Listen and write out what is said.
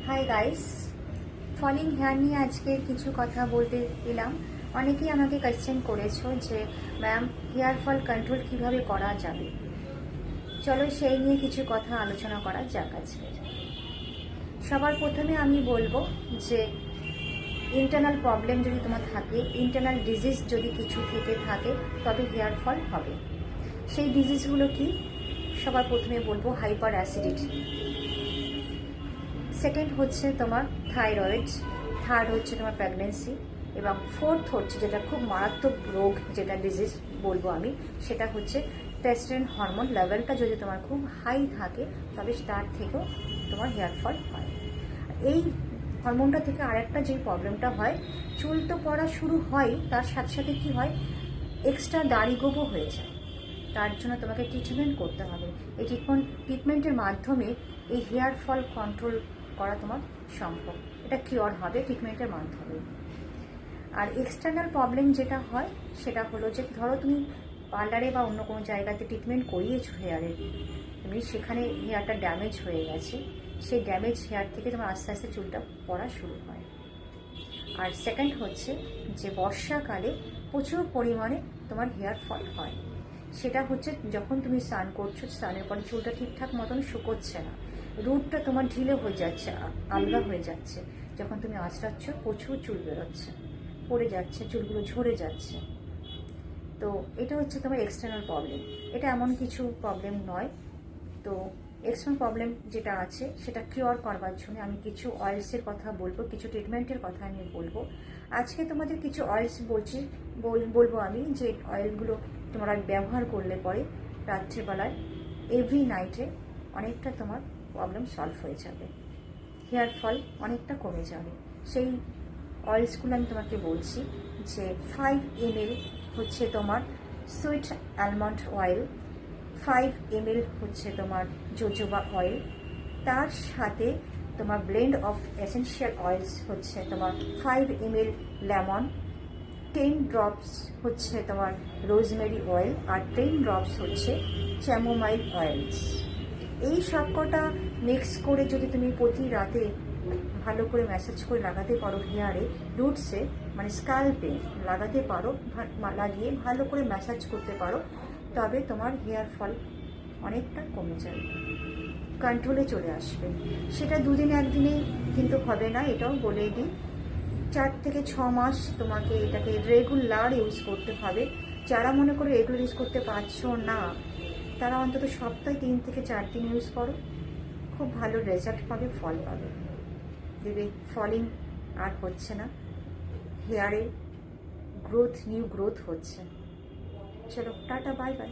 Hi guys, falling hair নিয়ে আজকে কিছু কথা বলতে এলাম। অনেকেই আমাকে কোয়েশ্চেন করেছো যে ম্যাম, হেয়ার ফল কন্ট্রোল কিভাবে করা যাবে। চলো সেই নিয়ে কিছু কথা আলোচনা করা যাক আজকে। সবার প্রথমে আমি বলবো যে ইন্টারনাল প্রবলেম যদি তোমার থাকে, ইন্টারনাল ডিজিজ যদি কিছু থেকে থাকে, তবে হেয়ার ফল হবে। সেই ডিজিজগুলো কি? সবার প্রথমে বলবো হাইপার অ্যাসিডিটি, সেকেন্ড হচ্ছে তোমার থাইরয়েড, থার্ড হচ্ছে তোমার প্রেগনেন্সি, এবং ফোর্থ হচ্ছে যেটা খুব মারাত্মক রোগ, যেটা ডিজিজ বলবো আমি, সেটা হচ্ছে টেস্টোস্টেরন হরমোন লেভেলটা যদি তোমার খুব হাই থাকে, তবে তার থেকেও তোমার হেয়ার ফল হয়। এই হরমোনটা থেকে আরেকটা যে প্রবলেমটা হয়, চুল তো পড়া শুরু হয়, তার সাথে সাথে কী হয়, এক্সট্রা দাড়ি গোবও হয়ে যায়। তার জন্য তোমাকে ট্রিটমেন্ট করতে হবে। এই ট্রিটমেন্টের মাধ্যমে এই হেয়ার ফল কন্ট্রোল করা তোমার সম্ভব। এটা কিওর হবে ট্রিটমেন্টের মাধ্যমে। আর এক্সটার্নাল প্রবলেম যেটা হয় সেটা হলো যে, ধরো তুমি পার্লারে বা অন্য কোনো জায়গাতে ট্রিটমেন্ট করিয়েছো হেয়ারের, তুমি সেখানে হেয়ারটা ড্যামেজ হয়ে গেছে, সেই ড্যামেজ হেয়ার থেকে তোমার আস্তে আস্তে চুলটা পড়া শুরু হয়। আর সেকেন্ড হচ্ছে যে বর্ষাকালে প্রচুর পরিমাণে তোমার হেয়ার ফল হয়। সেটা হচ্ছে যখন তুমি স্নান করছো, স্নানের পরে চুলটা ঠিকঠাক মতন শুকোচ্ছে না, রুটটা তোমার ঢিলে হয়ে যাচ্ছে, আলগা হয়ে যাচ্ছে। যখন তুমি আঁচড়াচ্ছ প্রচুর চুল বেরোচ্ছে, পড়ে যাচ্ছে, চুলগুলো ঝরে যাচ্ছে। তো এটা হচ্ছে তোমার এক্সটার্নাল প্রবলেম। এটা এমন কিছু প্রবলেম নয়। তো এক্সটার্নাল প্রবলেম যেটা আছে সেটা কিওর করবার জন্য আমি কিছু অয়েলসের কথা বলবো, কিছু ট্রিটমেন্টের কথা আমি বলবো। আজকে তোমাদের কিছু অয়েলস বলবো আমি, যে অয়েলগুলো তোমরা ব্যবহার করলে পরে রাত্রিবেলায় এভরি নাইটে অনেকটা তোমার প্রবলেম সলভ হয়ে যাবে, হেয়ার ফল অনেকটা কমে যাবে। সেই অয়েলসগুলো আমি তোমাকে বলছি যে 5 ml হচ্ছে তোমার সুইট অ্যালমন্ড অয়েল, 5 ml হচ্ছে তোমার জোজোবা অয়েল, তার সাথে তোমার ব্লেন্ড অফ এসেনশিয়াল অয়েলস হচ্ছে তোমার 5 ml লেমন, 10 ড্রপস হচ্ছে তোমার রোজমেরি অয়েল, আর 10 ড্রপস হচ্ছে চ্যামোমাইল অয়েলস। এই সবকটা মিক্স করে যদি তুমি প্রতি রাতে ভালো করে ম্যাসাজ করে লাগাতে পারো হেয়ারে, রুটসে মানে স্কাল্পে লাগাতে পারো, লাগিয়ে ভালো করে ম্যাসাজ করতে পারো, তবে তোমার হেয়ার ফল অনেকটা কমে যাবে, কন্ট্রোলে চলে আসবে। সেটা দুদিনে একদিনেই কিন্তু হবে না, এটাও বলে দিই। 4 থেকে 6 মাস তোমাকে এটাকে রেগুলার ইউজ করতে হবে। যারা মনে করে রেগুলার ইউজ করতে পারছো না, তারা অন্তত সপ্তাহে 3 থেকে 4 দিন ইউজ করো, খুব ভালো রেজাল্ট পাবে, ফল পাবে, দেবে ফলিং আর হচ্ছে না, হেয়ারে গ্রোথ, নিউ গ্রোথ হচ্ছে। চলো টাটা, বাই বাই।